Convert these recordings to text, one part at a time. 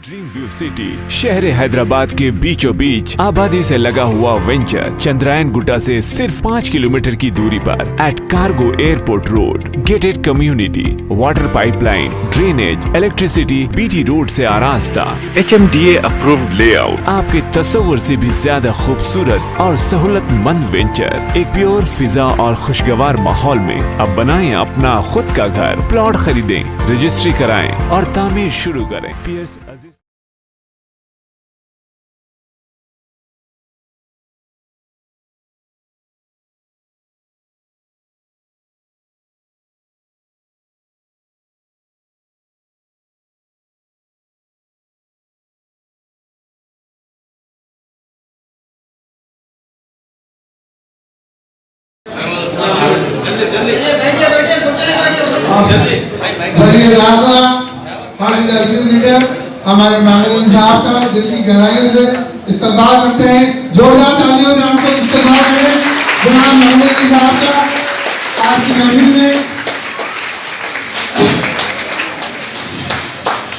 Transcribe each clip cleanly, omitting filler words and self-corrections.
Dream view city शहर हैदराबाद के बीचों बीच आबादी से लगा हुआ वेंचर चंद्रायन गुट्टा से सिर्फ 5 किलोमीटर की दूरी पर at cargo airport road, gated community, water pipeline, drainage, electricity, BT road से आरास्ता, HMDA अप्रूव्ड लेआउट, आपके तस्वर से भी ज्यादा खूबसूरत और सहूलतमंद वेंचर एक प्योर फिजा और खुशगवार माहौल में अब बनाएं अपना खुद का घर। प्लॉट खरीदें, रजिस्ट्री कराएं और तामीर शुरू करें। PS अजीज हमारे माननीय साहब का दिल की गहराइयों से इस्तकबाल करते हैं। जोरदार तालियों से हमको इस्तकबाल करें जनाब माननीय साहब का आपकी महफिल में।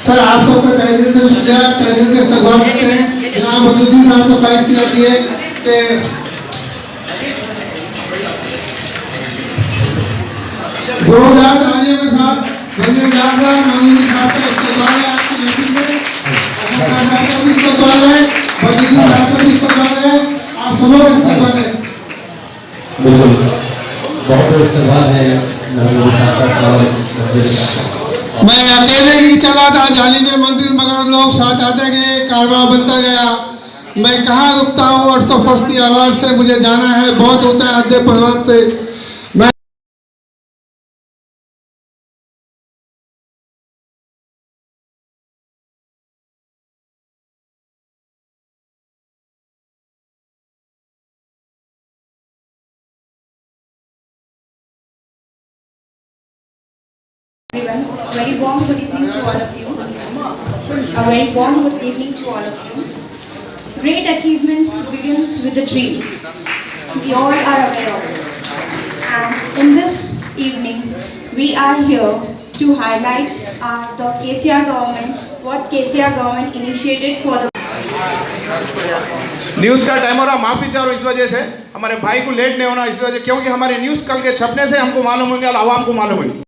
सर आप सबका तहे दिल से शुक्रिया, तहे दिल से इस्तकबाल करते हैं। जनाब वजीर साहब को ख्वाहिश की जाती है कि जोरदार तालियों के साथ वजीर साहब माननीय साहब का इस्तकबाल है आपकी महफिल में। मैं अकेले ही चला था जाली में मंजिल, मगर लोग साथ आते गए, कारवां बनता गया। मैं कहाँ रुकता हूँ और सफर की आवाज से मुझे जाना है बहुत ऊंचा हद पहलवान से। मैं Very warm good evening to all of you. A very warm good evening to all of you. Great achievements begins with a dream. We all are aware of this. And in this evening, we are here to highlight the KCR government, what KCR government initiated for the news का time हो रहा, माफ़ी चाह रहा हूँ इस वजह से, हमारे भाई को लेट नहीं होना इस वजह, क्योंकि हमारे न्यूज़ कल के छपने से हमको मालूम होंगे और आवाम को मालूम होंगे।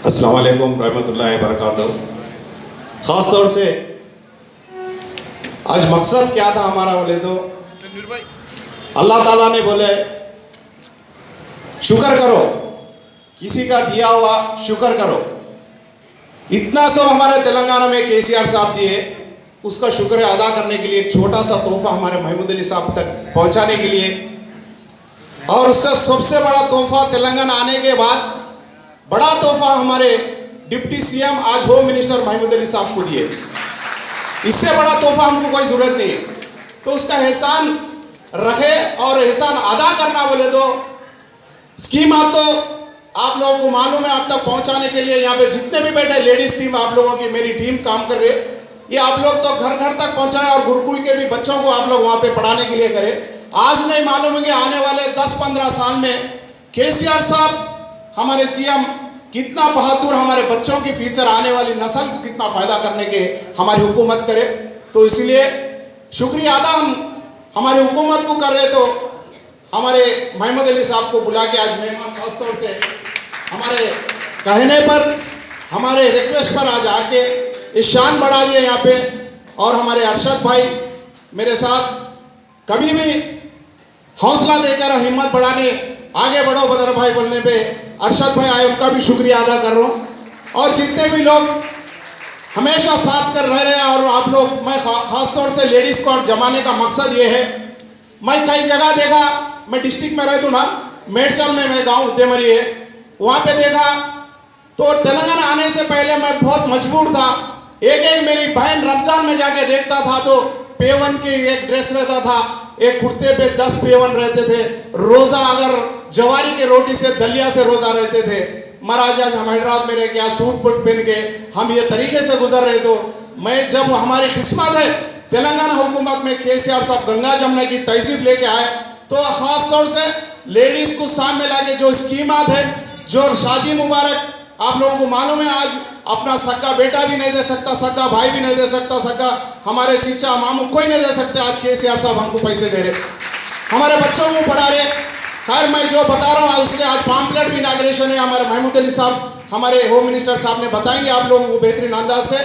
अस्सलाम वालेकुम रहमतुल्लाहि व बरकातहू। ख़ास तौर से आज मकसद क्या था हमारा बोले तो अल्लाह ताला ने बोले शुक्र करो, किसी का दिया हुआ शुक्र करो। इतना सब हमारे तेलंगाना में KCR साहब दिए, उसका शुक्र अदा करने के लिए एक छोटा सा तोहफा हमारे महमूद अली साहब तक पहुंचाने के लिए, और उससे सबसे बड़ा तोहफा तेलंगाना आने के बाद बड़ा तोहफा हमारे डिप्टी CM आज होम मिनिस्टर महमूद अली साहब को दिए। इससे बड़ा तोहफा हमको कोई ज़रूरत नहीं है। तो उसका एहसान रखे और एहसान अदा करना बोले तो स्कीम आप तो आप लोगों को मालूम है, आप तक पहुंचाने के लिए यहाँ पे जितने भी बैठे लेडीज टीम आप लोगों की मेरी टीम काम कर रही है, ये आप लोग तो घर घर तक पहुंचाए और गुरुकुल के भी बच्चों को आप लोग वहाँ पे पढ़ाने के लिए करें। आज नहीं मालूम है कि आने वाले 10-15 साल में केसीआर साहब हमारे सीएम कितना बहादुर, हमारे बच्चों की फ्यूचर आने वाली नस्ल को कितना फायदा करने के हमारी हुकूमत करे। तो इसलिए शुक्रिया अदा हम हमारी हुकूमत को कर रहे। तो हमारे मोहम्मद अली साहब को बुला के आज मेहमान खासतौर से हमारे कहने पर, हमारे रिक्वेस्ट पर आज आके इस शान बढ़ा दिए यहाँ पे। और हमारे अरशद भाई मेरे साथ कभी भी हौसला देकर हिम्मत बढ़ाने, आगे बढ़ो बदर भाई बोलने पे अरशद भाई आए, उनका भी शुक्रिया अदा कर रहा हूँ। और जितने भी लोग हमेशा साथ कर रहे हैं और आप लोग, मैं खासतौर से लेडीज़ को जमाने का मकसद ये है, मैं कई जगह देखा, मैं डिस्ट्रिक्ट में रहता हूँ ना, मेडचल में मैं गाँव उद्यमरी है, वहाँ पे देखा तो तेलंगाना आने से पहले मैं बहुत मजबूर था। एक मेरी बहन रमजान में जाके देखता था तो पेवन की एक ड्रेस रहता था, एक कुर्ते पे 10 पेवन रहते थे। रोजा अगर जवारी के रोटी से, दलिया से रोजा रहते थे। महाराज आज हम हैदराबाद में रह के आज सूट बूट पहन के हम ये तरीके से गुजर रहे। तो मैं जब हमारी किस्मत है तेलंगाना हुकूमत में केसीआर साहब गंगा जमुना की तहजीब लेके आए, तो खास तौर से लेडीज को सामने लाके जो स्कीमात है, जो शादी मुबारक, आप लोगों को मालूम है आज अपना सक्का बेटा भी नहीं दे सकता, सक्का भाई भी नहीं दे सकता, सक्का हमारे चीचा मामू कोई नहीं दे सकते। आज केसीआर साहब हमको पैसे दे रहे, हमारे बच्चों को पढ़ा रहे। खैर मैं जो बता रहा हूँ उसके आज पॉम्पलेट भी इनॉग्रेशन है, हमारे महमूद अली साहब हमारे होम मिनिस्टर साहब ने बताएंगे आप लोगों को बेहतरीन अंदाज से।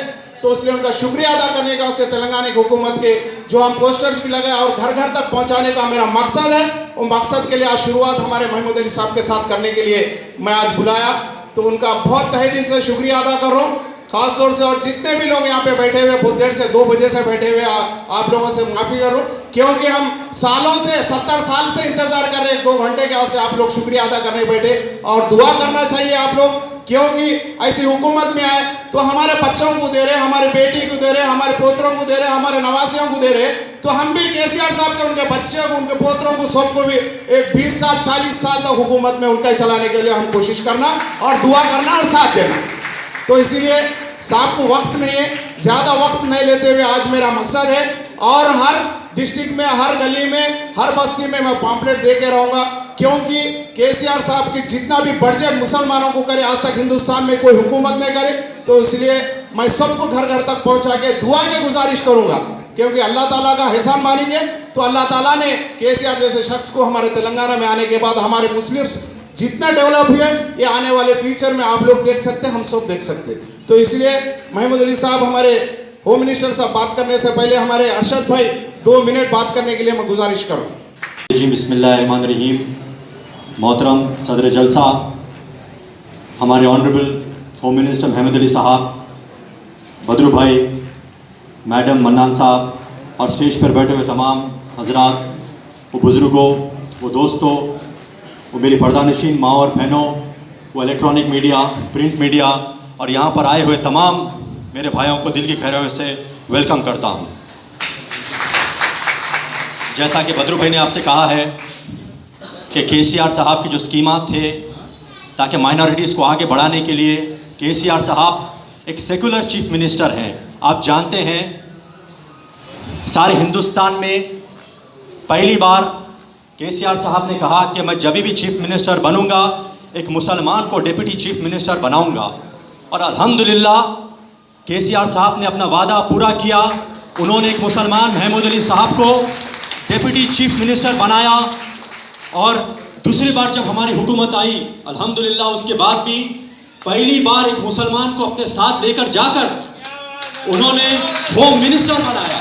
तो इसलिए उनका शुक्रिया अदा करने का, उससे तेलंगाना की हुकूमत के जो हम पोस्टर्स भी लगाए और घर घर तक पहुँचाने का मेरा मकसद है, वो मकसद के लिए आज शुरुआत हमारे महमूद अली साहब के साथ करने के लिए मैं आज बुलाया। तो उनका बहुत तहे दिल से शुक्रिया अदा कर रहा हूँ खास तौर से। और जितने भी लोग यहाँ पे बैठे हुए, बहुत देर से 2 बजे से बैठे हुए, आप लोगों से माफ़ी कर रहा हूँ, क्योंकि हम सालों से 70 साल से इंतज़ार कर रहे हैं 2 घंटे के वास्ते। आप लोग शुक्रिया अदा करने बैठे और दुआ करना चाहिए आप लोग, क्योंकि ऐसी हुकूमत में आए तो हमारे बच्चों को दे रहे, हमारे बेटी को दे रहे, हमारे पोतरों को दे रहे, हमारे नवासियों को दे रहे। तो हम भी केसीआर साहब के, उनके बच्चे को, उनके पोतरों को, सबको भी एक 20 साल 40 साल तक हुकूमत में उनका चलाने के लिए हम कोशिश करना और दुआ करना और साथ देना। तो इसीलिए साहब को वक्त नहीं है, ज़्यादा वक्त नहीं लेते हुए आज मेरा मकसद है, और हर डिस्ट्रिक्ट में, हर गली में, हर बस्ती में मैं पॉम्पलेट दे के रहूँगा, क्योंकि केसीआर साहब की जितना भी बजट मुसलमानों को करे, आज तक हिंदुस्तान में कोई हुकूमत नहीं करे। तो इसलिए मैं सबको घर घर तक पहुँचा के दुआ की गुजारिश करूँगा, क्योंकि अल्लाह ताला का एहसान मानेंगे तो अल्लाह ताला ने केसीआर जैसे शख्स को हमारे तेलंगाना में आने के बाद हमारे मुस्लिम्स जितना डेवलप हुए, ये आने वाले फ्यूचर में आप लोग देख सकते हैं, हम सब देख सकते हैं। तो इसलिए महमूद अली साहब, हमारे होम मिनिस्टर साहब, बात करने से पहले हमारे अरशद भाई 2 मिनट बात करने के लिए मैं गुजारिश करूँ। जी बिस्मिल्लाहिर्रहमानिर्रहीम। मोहतरम सदर जलसा, हमारे honourable home minister Mahmood Ali sahab, Badru भाई, मैडम मन्नान साहब और स्टेज पर बैठे हुए तमाम हजरात, वो बुज़ुर्गों, वो दोस्तों, वो मेरी पर्दानशीन माँ और बहनों, वो इलेक्ट्रॉनिक मीडिया, प्रिंट मीडिया और यहाँ पर आए हुए तमाम मेरे भाइयों को दिल की गहराइयों से वेलकम करता हूँ। जैसा कि बदरू भाई ने आपसे कहा है कि केसीआर साहब की जो स्कीमात थे ताकि माइनॉरिटीज़ को आगे बढ़ाने के लिए, केसीआर साहब एक सेकुलर चीफ मिनिस्टर हैं। आप जानते हैं सारे हिंदुस्तान में पहली बार केसीआर साहब ने कहा कि मैं जब भी चीफ मिनिस्टर बनूंगा एक मुसलमान को डिप्टी चीफ मिनिस्टर बनाऊंगा, और अल्हम्दुलिल्लाह केसीआर साहब ने अपना वादा पूरा किया। उन्होंने एक मुसलमान महमूद अली साहब को डिप्टी चीफ मिनिस्टर बनाया, और दूसरी बार जब हमारी हुकूमत आई अल्हम्दुलिल्लाह उसके बाद भी पहली बार एक मुसलमान को अपने साथ लेकर जाकर उन्होंने होम मिनिस्टर बनाया,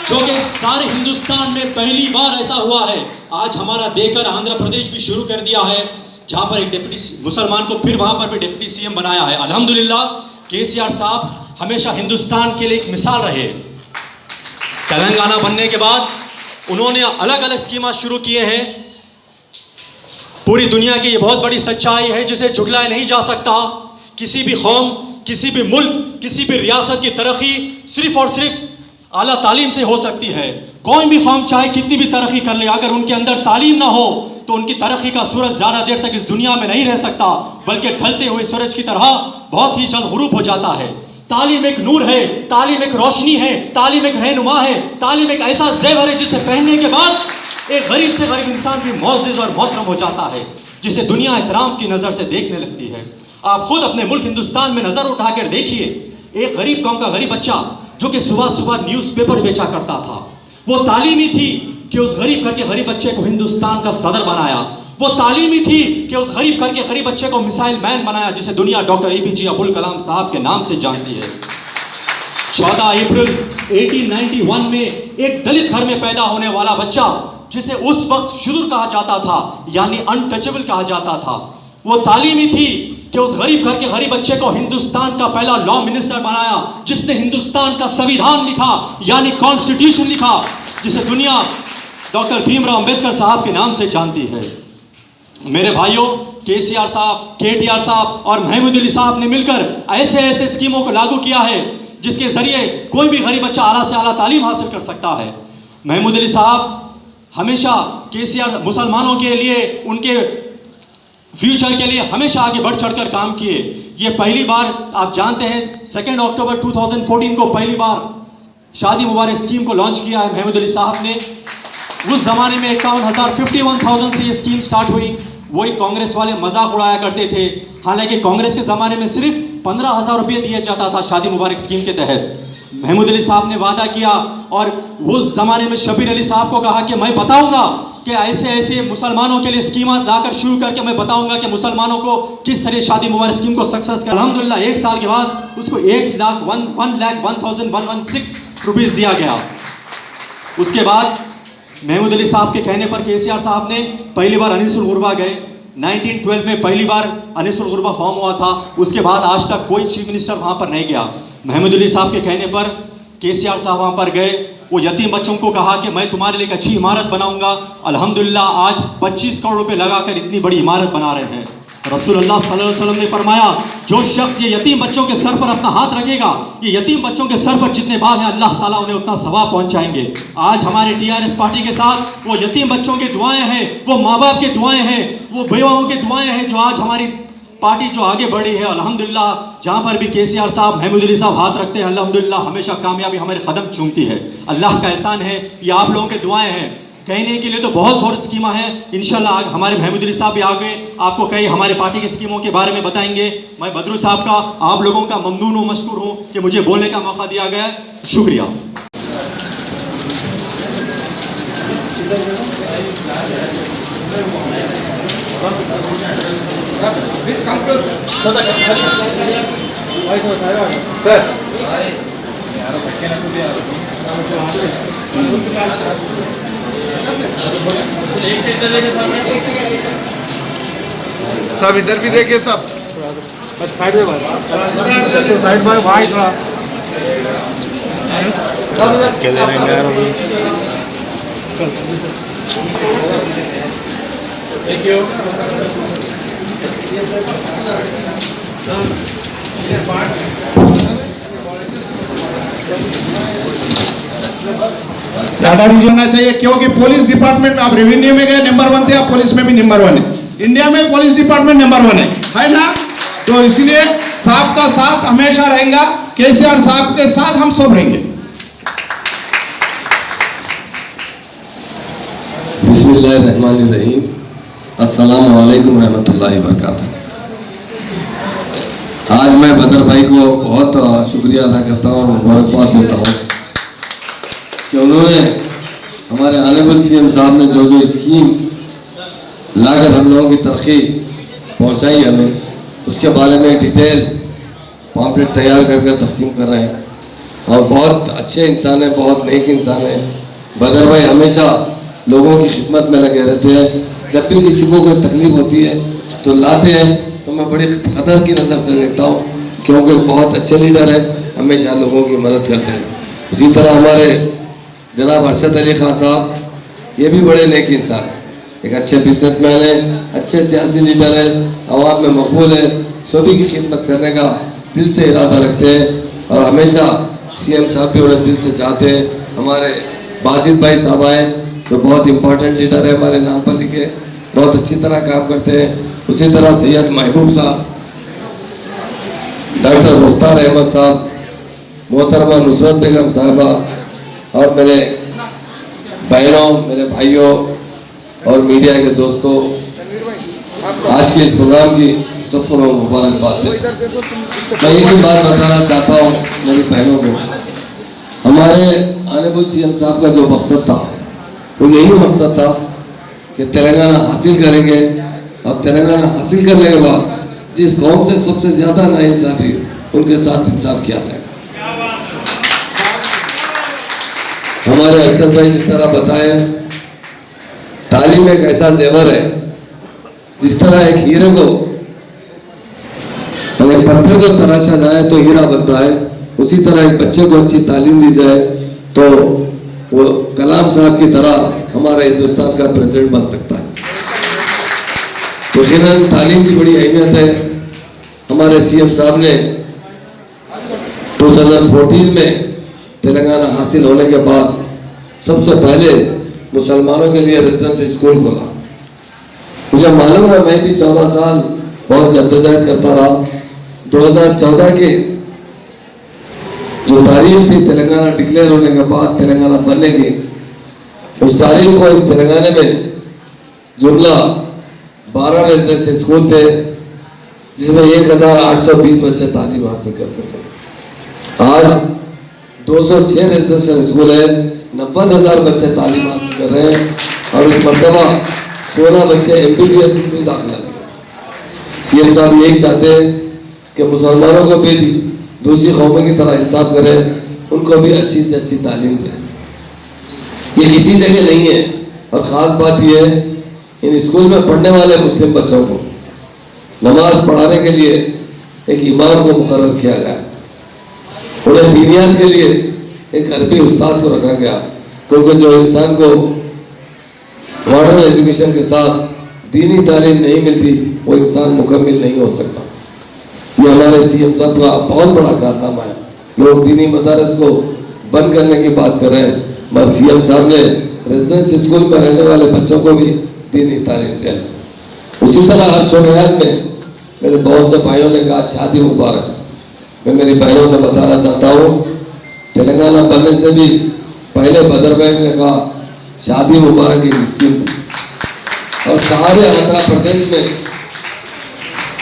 जो कि सारे हिंदुस्तान में पहली बार ऐसा हुआ है। आज हमारा देकर आंध्र प्रदेश भी शुरू कर दिया है, जहां पर एक डिप्टी मुसलमान को फिर वहां पर भी डिप्टी सीएम बनाया है। अल्हम्दुलिल्लाह केसीआर साहब हमेशा हिंदुस्तान के लिए एक मिसाल रहे। तेलंगाना बनने के बाद उन्होंने अलग अलग स्कीमां शुरू किए हैं। पूरी दुनिया की ये बहुत बड़ी सच्चाई है जिसे झुटलाया नहीं जा सकता। किसी भी कौम, किसी भी मुल्क, किसी भी रियासत की तरक्की सिर्फ और सिर्फ आला तालीम से हो सकती है। कोई भी कौम चाहे कितनी भी तरक्की कर ले, अगर उनके अंदर तालीम ना हो तो उनकी तरक्की का सूरज ज़्यादा देर तक इस दुनिया में नहीं रह सकता, बल्कि ढलते हुए सूरज की तरह बहुत ही जल्द गुरूब हो जाता है। तालीम एक नूर है, तालीम एक रोशनी है, तालीम एक रहनुमा है, तालीम एक ऐसा जेवर है जिसे पहनने के बाद एक गरीब से गरीब इंसान भी मौजिज़ और मोहतरम हो जाता है। जिसे दुनिया एहतराम की नज़र से देखने लगती है। आप खुद अपने मुल्क हिंदुस्तान में नज़र उठाकर देखिए, एक गरीब कौम का गरीब बच्चा जो कि सुबह सुबह न्यूज़पेपर बेचा करता था, वो तालीमी थी कि उस गरीब करके गरीब बच्चे को हिंदुस्तान का सदर बनाया। वो तालीमी थी कि उस गरीब करके गरीब बच्चे को मिसाइल मैन बनाया, जिसे दुनिया डॉक्टर APJ अब्दुल कलाम साहब के नाम से जानती है। 14 अप्रैल 1891 में एक दलित घर में पैदा होने वाला बच्चा, जिसे उस वक्त शुरू कहा जाता था, यानी अनटचेबल कहा जाता था, वो तालीमी थी कि उस गरीब घर के गरीब बच्चे को हिंदुस्तान का पहला लॉ मिनिस्टर बनाया, जिसने हिंदुस्तान का संविधान लिखा, यानी कॉन्स्टिट्यूशन लिखा, जिसे दुनिया डॉक्टर भीमराव अंबेडकर साहब के नाम से जानती है। मेरे भाइयों, KCR साहब, KTR साहब और महमूद अली साहब ने मिलकर ऐसे ऐसे स्कीमों को लागू किया है जिसके जरिए कोई भी गरीब बच्चा आला से आला तालीम हासिल कर सकता है। महमूद अली साहब हमेशा KCR मुसलमानों के लिए, उनके फ्यूचर के लिए हमेशा आगे बढ़ चढ़कर काम किए। ये पहली बार आप जानते हैं 2 अक्टूबर 2014 को पहली बार शादी मुबारक स्कीम को लॉन्च किया है महमूद अली साहब ने। उस ज़माने में 51,000 से ये स्कीम स्टार्ट हुई। वही कांग्रेस वाले मजाक उड़ाया करते थे, हालांकि कांग्रेस के ज़माने में सिर्फ 15,000 रुपये दिया जाता था शादी मुबारक स्कीम के तहत। महमूद अली साहब ने वादा किया और उस ज़माने में शबीर अली साहब को कहा कि मैं बताऊंगा कि ऐसे ऐसे मुसलमानों के लिए स्कीम लाकर शुरू करके मैं बताऊंगा कि मुसलमानों को किस तरह शादी मुबारक स्कीम को सक्सेस कर। अल्हम्दुलिल्लाह 1 साल के बाद उसको 1,01,116 रुपीज़ दिया गया। उसके बाद महमूद अली साहब के कहने पर KCR साहब ने पहली बार अनीसुल गुरबा गए। 1912 में पहली बार अनीसुल गुरबा फॉर्म हुआ था। उसके बाद आज तक कोई चीफ मिनिस्टर वहाँ पर नहीं गया। महमूद अली साहब के कहने पर KCR साहब वहाँ पर गए। वो यतीम बच्चों को कहा कि मैं तुम्हारे लिए एक अच्छी इमारत बनाऊंगा। अल्हम्दुलिल्लाह आज 25 करोड़ रुपए लगाकर इतनी बड़ी इमारत बना रहे हैं। रसूलुल्लाह सल्लल्लाहु अलैहि वसल्लम ने फरमाया, जो शख्स ये यतीम बच्चों के सर पर अपना हाथ रखेगा, ये यतीम बच्चों के सर पर जितने बाल हैं अल्लाह ताला उन्हें उतना सवाब पहुंचाएंगे। आज हमारे TRS पार्टी के साथ वो यतीम बच्चों की दुआएं हैं, वो माँ बाप की दुआएं हैं, वो बेवाओं की दुआएं हैं, जो आज हमारी पार्टी जो आगे बढ़ी है। अल्हम्दुलिल्लाह जहाँ पर भी KCR साहब, महमूद अली साहब हाथ रखते हैं, अल्हम्दुलिल्लाह हमेशा कामयाबी हमारे कदम चूमती है। अल्लाह का एहसान है, ये आप लोगों के दुआएं हैं। कहने के लिए तो बहुत स्कीमा हैं। इंशाल्लाह हमारे महमूद अली साहब भी आगे आपको कई हमारे पार्टी की स्कीमों के बारे में बताएंगे। मैं बदरू साहब का, आप लोगों का ममनून हूँ, मशकूर हूँ कि मुझे बोलने का मौका दिया गया है। शुक्रिया। सब इधर भी देखे सब साइड में भाई थोड़ा थैंक यू। ज्यादा नहीं होना चाहिए, क्योंकि पुलिस डिपार्टमेंट में आप रेवेन्यू में गए नंबर 1 थे, आप पुलिस में भी नंबर 1 है। इंडिया में पुलिस डिपार्टमेंट नंबर 1 है ना? तो इसलिए साहब का साथ हमेशा रहेगा, KCR साहब के साथ हम सब रहेंगे। बिस्मिल्लाहिर्रहमानिर्रहीम, अस्सलामु अलैकुम रहमतुल्लाहि व बरकातहू। आज मैं बदर भाई को बहुत शुक्रिया अदा करता हूँ और मुबारकबाद देता हूँ कि उन्होंने हमारे ऑनरेबल CM साहब ने जो स्कीम लाकर हम लोगों की तरक्की पहुँचाई हमें, उसके बारे में डिटेल पॉम्पलेट तैयार करके तकसीम कर रहे हैं। और बहुत अच्छे इंसान हैं, बहुत नेक इंसान हैं। बदर भाई हमेशा लोगों की खिदमत में लगे रहते हैं। जब भी किसी को कोई तकलीफ होती है तो लाते हैं, तो मैं बड़ी कदर की नज़र से देखता हूँ, क्योंकि बहुत अच्छे लीडर हैं, हमेशा लोगों की मदद करते हैं। उसी तरह हमारे जनाब अरशद अली खान साहब, ये भी बड़े नेक इंसान हैं, एक अच्छे बिजनेसमैन हैं, अच्छे सियासी लीडर हैं, आवाम में मकबूल हैं, सभी की खिदमत करने का दिल से इरादा रखते हैं और हमेशा CM साहब भी उन्हें दिल से चाहते हैं। हमारे बासित भाई साहब आए तो बहुत इम्पोर्टेंट लीडर है, हमारे नाम पर लिखे, बहुत अच्छी तरह काम करते हैं। उसी तरह सैयद महबूब साहब, डॉक्टर मुख्तार अहमद साहब, मोहतरमा नुसरत बेगम साहबा और मेरे बहनों, मेरे भाइयों और मीडिया के दोस्तों, आज के इस प्रोग्राम की सबको मैं मुबारकबाद देता हूं। मैं एक ही बात बताना चाहता हूँ मेरी बहनों को, हमारे ऑनरेबल सीएम साहब का जो मकसद था वो यही मकसद था कि तेलंगाना हासिल करेंगे, और तेलंगाना हासिल करने के बाद जिस कौम से सबसे ज्यादा नाइंसाफी उनके साथ इंसाफ किया जाएगा। हमारे अरशद भाई जिस तरह बताए, तालीम एक ऐसा जेवर है, जिस तरह एक हीरे को अगर पत्थर को तराशा जाए तो हीरा बनता है, उसी तरह एक बच्चे को अच्छी तालीम दी जाए तो वो कलाम साहब की तरह हमारा हिंदुस्तान का प्रेसिडेंट बन सकता है। तो यकीनन तालीम की बड़ी अहमियत है। हमारे सीएम साहब ने 2014 में तेलंगाना हासिल होने के बाद सबसे पहले मुसलमानों के लिए रेजिडेंशियल स्कूल खोला। मुझे मालूम है, मैं भी 14 साल बहुत जद्दोजहद करता रहा। 2014 के जो तारीख थी तेलंगाना डिक्लेयर होने के बाद तेलंगाना बनने की, उस तारीख को इस तेलंगाना में जुमला 12 रेजिडेंशियल स्कूल थे, जिसमें 1820 बच्चे तालीम हासिल करते थे। आज 206 रेजिडेंशियल स्कूल है, 90,000 बच्चे तालीम हासिल कर रहे हैं, और इस मरतबा 16 बच्चे MBBS में दाखिला दिए। सीएम साहब यही चाहते हैं कि मुसलमानों को भी दूसरी कौमों की तरह इंसाफ करें, उनको भी अच्छी से अच्छी तालीम दें। ये किसी जगह नहीं है, और ख़ास बात यह है इन स्कूल में पढ़ने वाले मुस्लिम बच्चों को नमाज पढ़ाने के लिए एक इमाम को मुकर्रर किया गया, उन्हें दीनियात के लिए एक अरबी उस्ताद को रखा गया, क्योंकि जो इंसान को मॉडर्न एजुकेशन के साथ दीनी तालीम नहीं मिलती वो इंसान मुकम्मिल नहीं हो सकता। ये हमारे सीएम साहब का बहुत बड़ा कारनामा है। लोग दीनी मदारस को बंद करने की बात कर रहे हैं, मगर सीएम साहब ने रेजिडेंशियल स्कूल में रहने वाले बच्चों को भी दीनी तालीम दिया। उसी तरह हर शोबयात में मेरे बहुत से भाइयों ने कहा शादी मुबारक। मैं मेरी बहनों से बताना चाहता हूँ, तेलंगाना बनने से भी पहले बदर भाई ने कहा शादी मुबारक की स्कीम थी, और सारे आंध्र प्रदेश में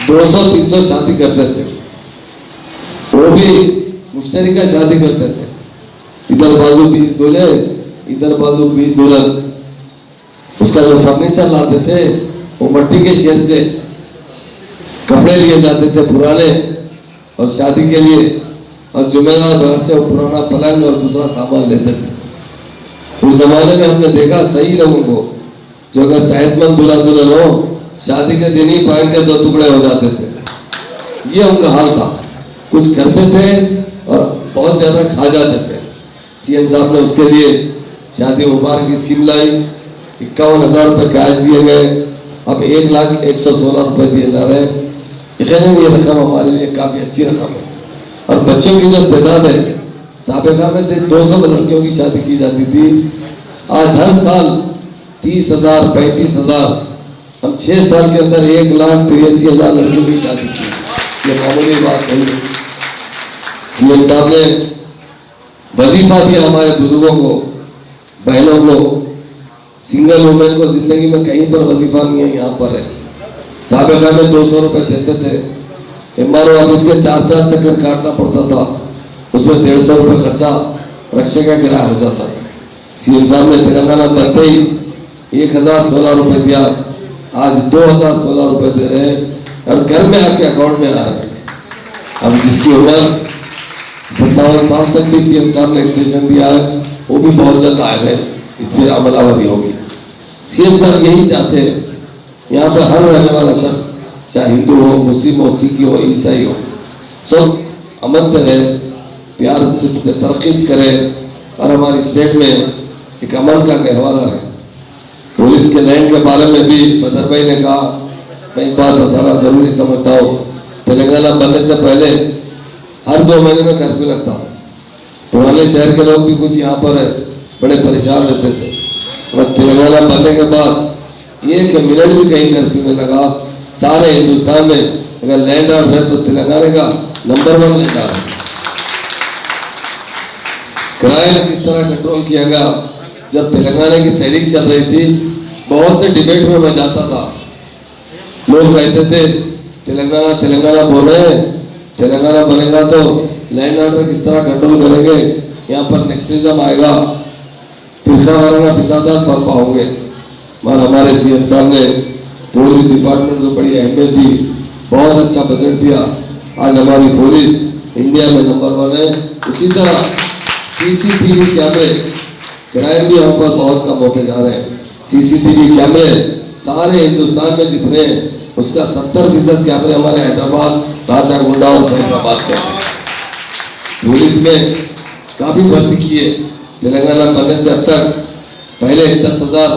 200-300 शादी करते थे, वो भी मुश्तरिका शादी करते थे। इधर बाजू 20 दूल्हे, इधर बाजू 20 दुल्हन। उसका जो फर्नीचर लाते थे वो मट्टी के शहर से कपड़े लिए जाते थे पुराने, और शादी के लिए, और जुमेदार घर से वो पुराना पलंग और दूसरा सामान लेते थे। उस जमाने में हमने देखा सही लोगों को जो अगर सेहतमंद दूल्हा दुल्हन हो, शादी के दिन ही पहन के 2 टुकड़े हो जाते थे। ये उनका हाल था, कुछ करते थे और बहुत ज्यादा खा जाते थे। सीएम साहब ने उसके लिए शादी मुबारक की स्कीम लाई, 51,000 रुपये कैश दिए गए, अब 1,01,16 रुपये दिए जा रहे हैं। यकीनन ये रकम हमारे लिए काफ़ी अच्छी रकम है। और बच्चों की जो तादाद है, साबिका में से 200 लड़कियों की शादी की जाती थी, आज हर साल 30,000, 35,000, हम 6 साल के अंदर 1,83,000 लड़कियों की शादी की। ये मामूली बात नहीं है। सीएम साहब ने वजीफा दिया हमारे बुजुर्गों को, बहनों को, सिंगल वुमेन को जिंदगी में कहीं पर वजीफा नहीं है, यहाँ पर है। साबिका में 200 रुपये देते थे, MRO ऑफिस के 4-4 चक्कर काटना पड़ता था, उसमें 150 रुपये खर्चा रक्षा का किराया हो जाता। सीएम साहब ने तेलंगाना बनते ही 1,016 रुपये दिया, आज 2,016 रुपये दे रहे हैं, और घर में आपके अकाउंट में आ रहे हैं। अब जिसकी उम्र 57 साल तक भी सीएम साहब ने एक्सटेंशन दिया है, वो भी बहुत जल्द आएगा, इस पर अमलावरी होगी। सीएम साहब यही चाहते हैं यहाँ पर हर रहने वाला शख्स, चाहे हिंदू हो, मुस्लिम हो, सिख हो, ईसाई हो, सब अमन से रहे, प्यार से तरक्की करे, और हमारी स्टेट में एक अमन का गहवारा है। पुलिस के लैंड के बारे में भी बदर भाई ने कहा, मैं एक बात बताना जरूरी समझता हूँ, तेलंगाना बनने से पहले हर 2 महीने में कर्फ्यू लगता था। पुराने शहर के लोग भी कुछ यहाँ पर बड़े परेशान रहते थे, और तेलंगाना बनने के बाद 1 मिनट भी कहीं कर्फ्यू में लगा। सारे हिंदुस्तान में अगर लैंड ऑर्डर है तो तेलंगाना का नंबर 1 लैंड ऑर्डर। क्राइम किस तरह कंट्रोल किया गया, जब तेलंगाना की तहरीक चल रही थी, बहुत से डिबेट में मैं जाता था, लोग कहते थे तेलंगाना तेलंगाना बोल रहे हैं, तेलंगाना बनेगा तो लैंड ऑर्डर किस तरह कंट्रोल करेंगे, यहाँ पर नेक्सलिज्म आएगा, फिरका वाराना फिसादात बर्पा होंगे। मगर हमारे सीएम साहब ने पुलिस डिपार्टमेंट को बड़ी अहमियत दी, बहुत अच्छा बजट दिया। आज हमारी पुलिस इंडिया में नंबर 1 है। उसी तरह सीसीटीवी कैमरे, क्राइम भी हम पर बहुत कम होते जा रहे हैं। सीसीटीवी कैमरे सारे हिंदुस्तान में जितने हैं उसका 70% कैमरे हमारे हैदराबाद, काचागुंडा और सैफाबाद के हैं। पुलिस में काफी भर्ती की है। तेलंगाना बनने से अब तक पहले 10,000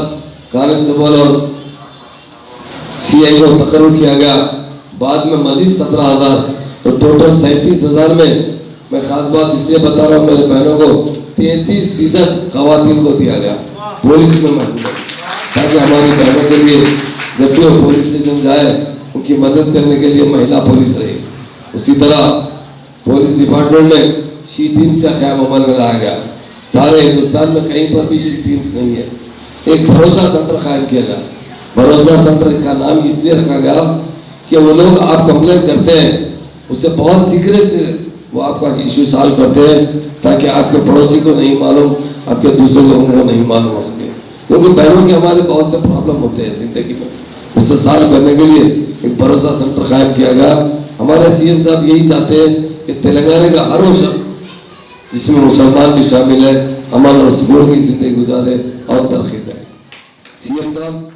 कांस्टेबल और सीआई को तकर्रुर किया गया, बाद में मजीद 17,000, तो टोटल 37,000 में मैं खास बात इसलिए बता रहा हूँ मेरे बहनों को, 33% खवातीन को दिया गया पुलिस में मौजूद, ताकि हमारी बहनों के लिए जब भी वो पुलिस स्टेशन जाए उनकी मदद करने के लिए महिला पुलिस रही। उसी तरह पुलिस डिपार्टमेंट में शी टीम्स का क़याम अमल में लाया गया। सारे हिंदुस्तान में कहीं पर भी शी टीम्स नहीं है। एक भरोसा सेंटर कायम किया गया। भरोसा सेंटर का नाम इसलिए रखा गया कि वो लोग आप कंप्लेंट करते हैं उससे बहुत सीक्रेट से वो आपका इश्यू सॉल्व करते हैं, ताकि आपके पड़ोसी को नहीं मालूम, आपके दूसरे लोगों को नहीं मालूम हो सके। क्योंकि बहनों के हमारे बहुत से प्रॉब्लम होते हैं जिंदगी में, उससे सॉल्व करने के लिए एक भरोसा सेंटर कायम किया गया। हमारे सीएम साहब यही चाहते हैं कि तेलंगाना का हर वो शख्स जिसमें मुसलमान भी शामिल है अमन और सुकून की जिंदगी गुजारे और तरक्की करे। सीएम साहब